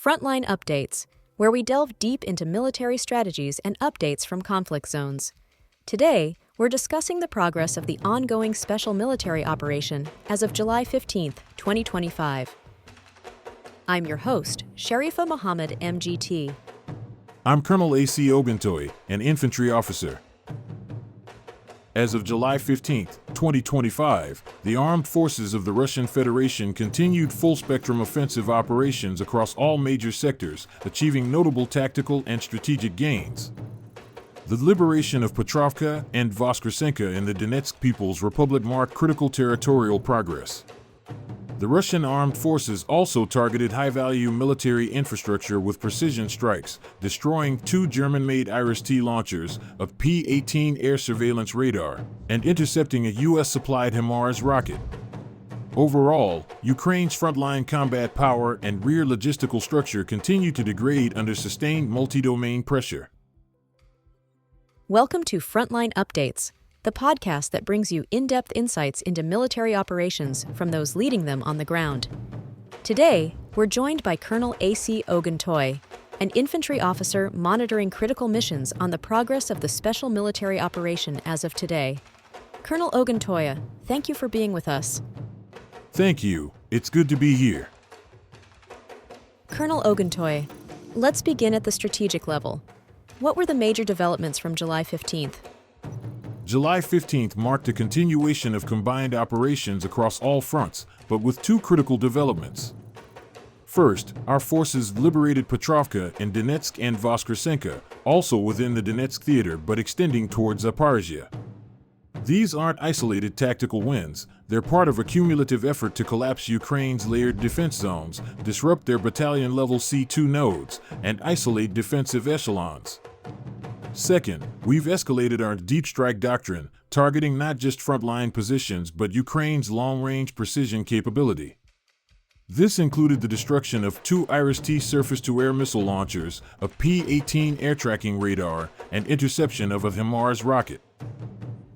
Frontline Updates, where we delve deep into military strategies and updates from conflict zones. Today, we're discussing the progress of the ongoing special military operation as of July 15, 2025. I'm your host, Sharifa Mohammed, MGT. I'm Colonel A.C. Ogintoy, an infantry officer. As of July 15, 2025, the armed forces of the Russian Federation continued full-spectrum offensive operations across all major sectors, achieving notable tactical and strategic gains. The liberation of Petrovka and Voskarsenka in the Donetsk People's Republic marked critical territorial progress. The Russian armed forces also targeted high-value military infrastructure with precision strikes, destroying 2 German-made IRIS-T launchers, a P-18 air surveillance radar, and intercepting a U.S.-supplied HIMARS rocket. Overall, Ukraine's frontline combat power and rear logistical structure continue to degrade under sustained multi-domain pressure. Welcome to Frontline Updates, the podcast that brings you in-depth insights into military operations from those leading them on the ground. Today, we're joined by Colonel A.C. Ogintoy, an infantry officer monitoring critical missions on the progress of the special military operation as of today. Colonel Ogintoy, thank you for being with us. Thank you. It's good to be here. Colonel Ogintoy, let's begin at the strategic level. What were the major developments from July 15th? July 15th marked a continuation of combined operations across all fronts, but with 2 critical developments. First, our forces liberated Petrovka in Donetsk and Voskarsenka, also within the Donetsk theater but extending towards Zaporizhia. These aren't isolated tactical wins, they're part of a cumulative effort to collapse Ukraine's layered defense zones, disrupt their battalion-level C2 nodes, and isolate defensive echelons. Second, we've escalated our deep strike doctrine, targeting not just frontline positions but Ukraine's long-range precision capability. This included the destruction of 2 IRIS-T surface-to-air missile launchers, a P-18 air tracking radar, and interception of a HIMARS rocket.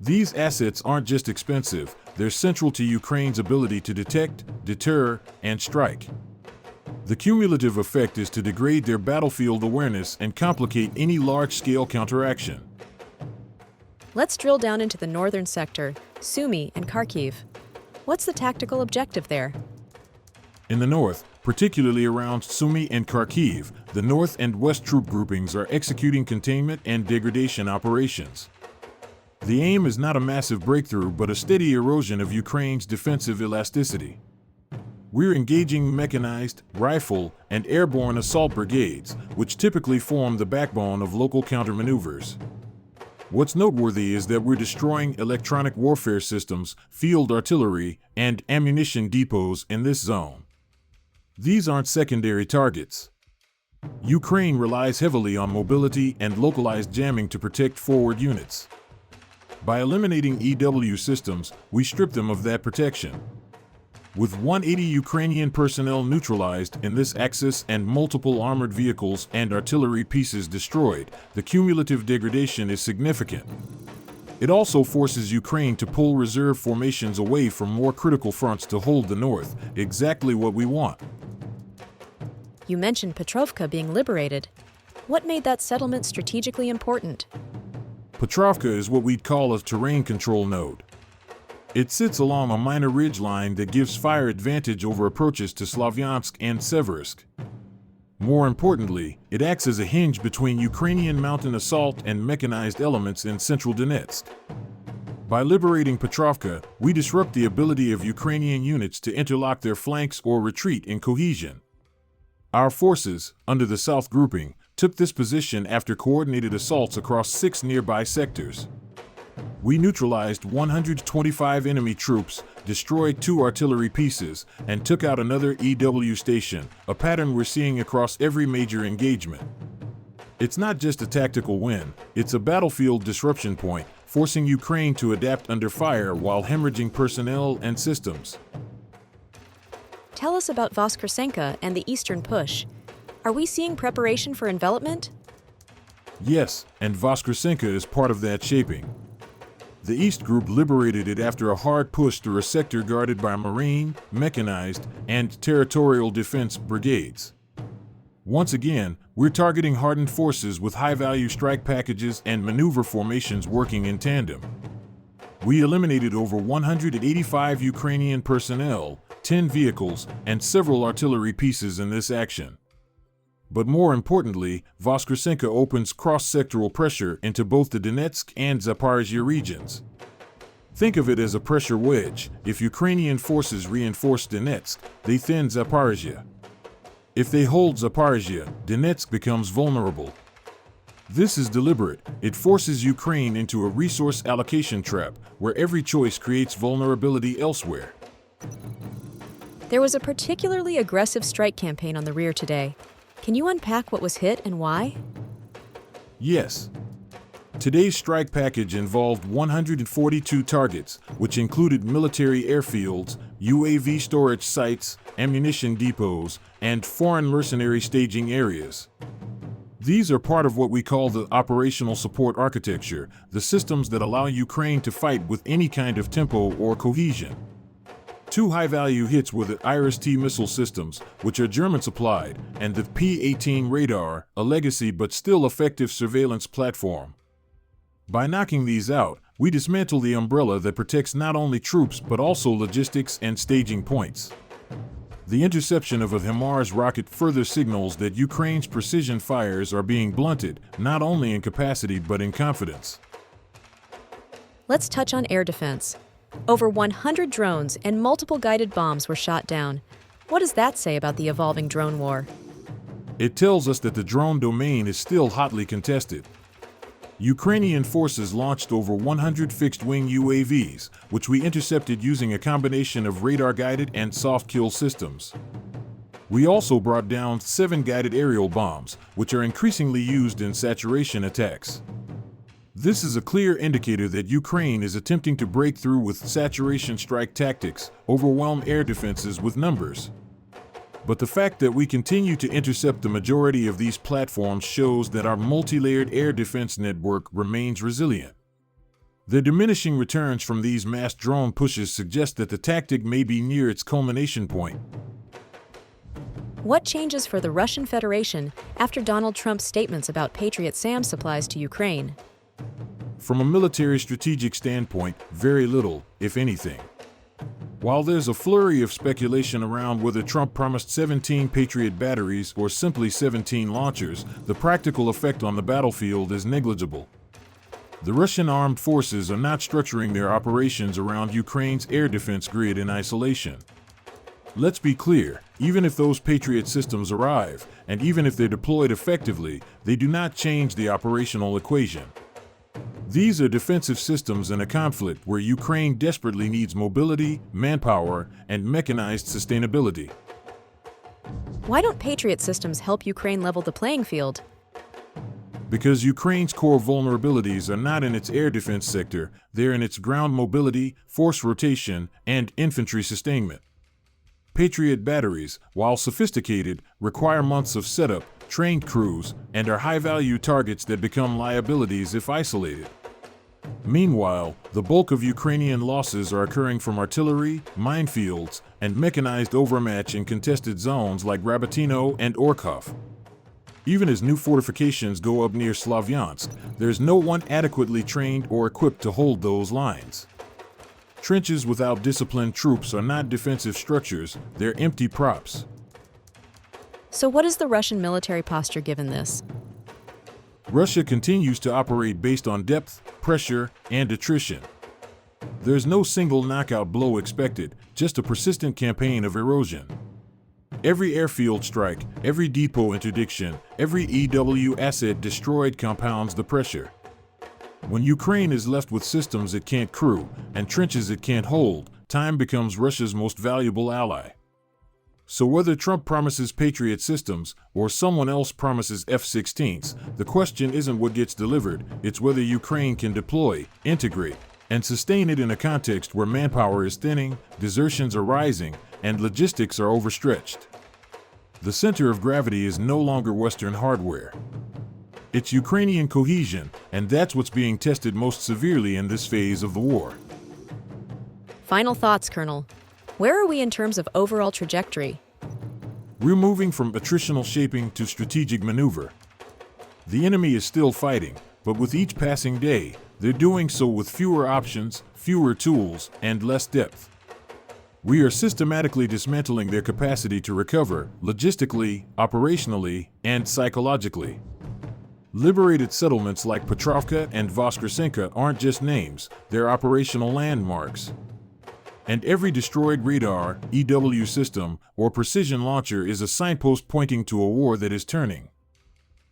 These assets aren't just expensive, they're central to Ukraine's ability to detect, deter, and strike. The cumulative effect is to degrade their battlefield awareness and complicate any large-scale counteraction. Let's drill down into the northern sector, Sumy and Kharkiv. What's the tactical objective there? In the north, particularly around Sumy and Kharkiv, the north and west troop groupings are executing containment and degradation operations. The aim is not a massive breakthrough but a steady erosion of Ukraine's defensive elasticity. We're engaging mechanized, rifle, and airborne assault brigades, which typically form the backbone of local countermaneuvers. What's noteworthy is that we're destroying electronic warfare systems, field artillery, and ammunition depots in this zone. These aren't secondary targets. Ukraine relies heavily on mobility and localized jamming to protect forward units. By eliminating EW systems, we strip them of that protection. With 180 Ukrainian personnel neutralized in this axis and multiple armored vehicles and artillery pieces destroyed, the cumulative degradation is significant. It also forces Ukraine to pull reserve formations away from more critical fronts to hold the north, exactly what we want. You mentioned Petrovka being liberated. What made that settlement strategically important? Petrovka is what we'd call a terrain control node. It sits along a minor ridgeline that gives fire advantage over approaches to Slavyansk and Seversk. More importantly, it acts as a hinge between Ukrainian mountain assault and mechanized elements in central Donetsk. By liberating Petrovka, we disrupt the ability of Ukrainian units to interlock their flanks or retreat in cohesion. Our forces, under the South Grouping, took this position after coordinated assaults across 6 nearby sectors. We neutralized 125 enemy troops, destroyed 2 artillery pieces, and took out another EW station, a pattern we're seeing across every major engagement. It's not just a tactical win, it's a battlefield disruption point, forcing Ukraine to adapt under fire while hemorrhaging personnel and systems. Tell us about Voskarsenka and the eastern push. Are we seeing preparation for envelopment? Yes, and Voskarsenka is part of that shaping. The East Group liberated it after a hard push through a sector guarded by Marine, mechanized, and territorial defense brigades. Once again, we're targeting hardened forces with high-value strike packages and maneuver formations working in tandem. We eliminated over 185 Ukrainian personnel, 10 vehicles, and several artillery pieces in this action. But more importantly, Voskarsenka opens cross-sectoral pressure into both the Donetsk and Zaporizhia regions. Think of it as a pressure wedge. If Ukrainian forces reinforce Donetsk, they thin Zaporizhia. If they hold Zaporizhia, Donetsk becomes vulnerable. This is deliberate. It forces Ukraine into a resource allocation trap, where every choice creates vulnerability elsewhere. There was a particularly aggressive strike campaign on the rear today. Can you unpack what was hit and why? Yes. Today's strike package involved 142 targets, which included military airfields, UAV storage sites, ammunition depots, and foreign mercenary staging areas. These are part of what we call the operational support architecture, the systems that allow Ukraine to fight with any kind of tempo or cohesion. Two high-value hits were the IRIS-T missile systems, which are German-supplied, and the P-18 radar, a legacy but still effective surveillance platform. By knocking these out, we dismantle the umbrella that protects not only troops but also logistics and staging points. The interception of a HIMARS rocket further signals that Ukraine's precision fires are being blunted, not only in capacity but in confidence. Let's touch on air defense. Over 100 drones and multiple guided bombs were shot down. What does that say about the evolving drone war? It tells us that the drone domain is still hotly contested. Ukrainian forces launched over 100 fixed-wing UAVs, which we intercepted using a combination of radar-guided and soft-kill systems. We also brought down 7 guided aerial bombs, which are increasingly used in saturation attacks. This is a clear indicator that Ukraine is attempting to break through with saturation strike tactics, overwhelm air defenses with numbers. But the fact that we continue to intercept the majority of these platforms shows that our multi-layered air defense network remains resilient. The diminishing returns from these mass drone pushes suggest that the tactic may be near its culmination point. What changes for the Russian Federation after Donald Trump's statements about Patriot SAM supplies to Ukraine? From a military strategic standpoint, very little, if anything. While there's a flurry of speculation around whether Trump promised 17 Patriot batteries or simply 17 launchers, the practical effect on the battlefield is negligible. The Russian armed forces are not structuring their operations around Ukraine's air defense grid in isolation. Let's be clear, even if those Patriot systems arrive, and even if they're deployed effectively, they do not change the operational equation. These are defensive systems in a conflict where Ukraine desperately needs mobility, manpower, and mechanized sustainability. Why don't Patriot systems help Ukraine level the playing field? Because Ukraine's core vulnerabilities are not in its air defense sector, they're in its ground mobility, force rotation, and infantry sustainment. Patriot batteries, while sophisticated, require months of setup, trained crews, and are high-value targets that become liabilities if isolated. Meanwhile, the bulk of Ukrainian losses are occurring from artillery, minefields, and mechanized overmatch in contested zones like Rabotino and Orkhov. Even as new fortifications go up near Slavyansk, there's no one adequately trained or equipped to hold those lines. Trenches without disciplined troops are not defensive structures, they're empty props. So what is the Russian military posture given this? Russia continues to operate based on depth, pressure, and attrition. There's no single knockout blow expected, just a persistent campaign of erosion. Every airfield strike, every depot interdiction, every EW asset destroyed compounds the pressure. When Ukraine is left with systems it can't crew and trenches it can't hold, time becomes Russia's most valuable ally. So whether Trump promises Patriot systems or someone else promises F-16s, the question isn't what gets delivered, it's whether Ukraine can deploy, integrate, and sustain it in a context where manpower is thinning, desertions are rising, and logistics are overstretched. The center of gravity is no longer Western hardware. It's Ukrainian cohesion, and that's what's being tested most severely in this phase of the war. Final thoughts, Colonel. Where are we in terms of overall trajectory? We're moving from attritional shaping to strategic maneuver. The enemy is still fighting, but with each passing day, they're doing so with fewer options, fewer tools, and less depth. We are systematically dismantling their capacity to recover, logistically, operationally, and psychologically. Liberated settlements like Petrovka and Voskarsenka aren't just names, they're operational landmarks. And every destroyed radar, EW system, or precision launcher is a signpost pointing to a war that is turning.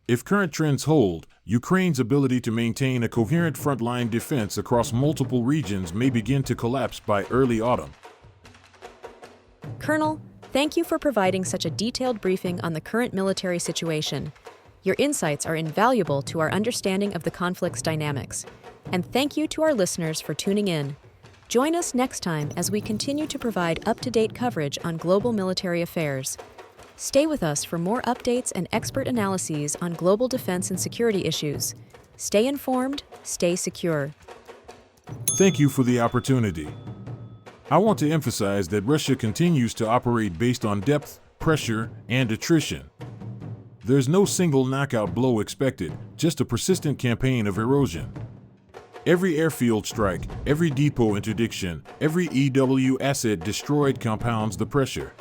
If current trends hold, Ukraine's ability to maintain a coherent frontline defense across multiple regions may begin to collapse by early autumn. Colonel, thank you for providing such a detailed briefing on the current military situation. Your insights are invaluable to our understanding of the conflict's dynamics. And thank you to our listeners for tuning in. Join us next time as we continue to provide up-to-date coverage on global military affairs. Stay with us for more updates and expert analyses on global defense and security issues. Stay informed, stay secure. Thank you for the opportunity. I want to emphasize that Russia continues to operate based on depth, pressure, and attrition. There's no single knockout blow expected, just a persistent campaign of erosion. Every airfield strike, every depot interdiction, every EW asset destroyed compounds the pressure.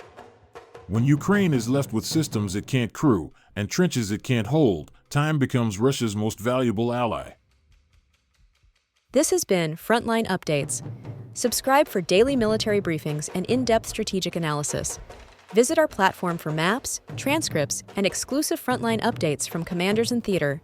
When Ukraine is left with systems it can't crew and trenches it can't hold, time becomes Russia's most valuable ally. This has been Frontline Updates. Subscribe for daily military briefings and in-depth strategic analysis. Visit our platform for maps, transcripts, and exclusive frontline updates from commanders in theater.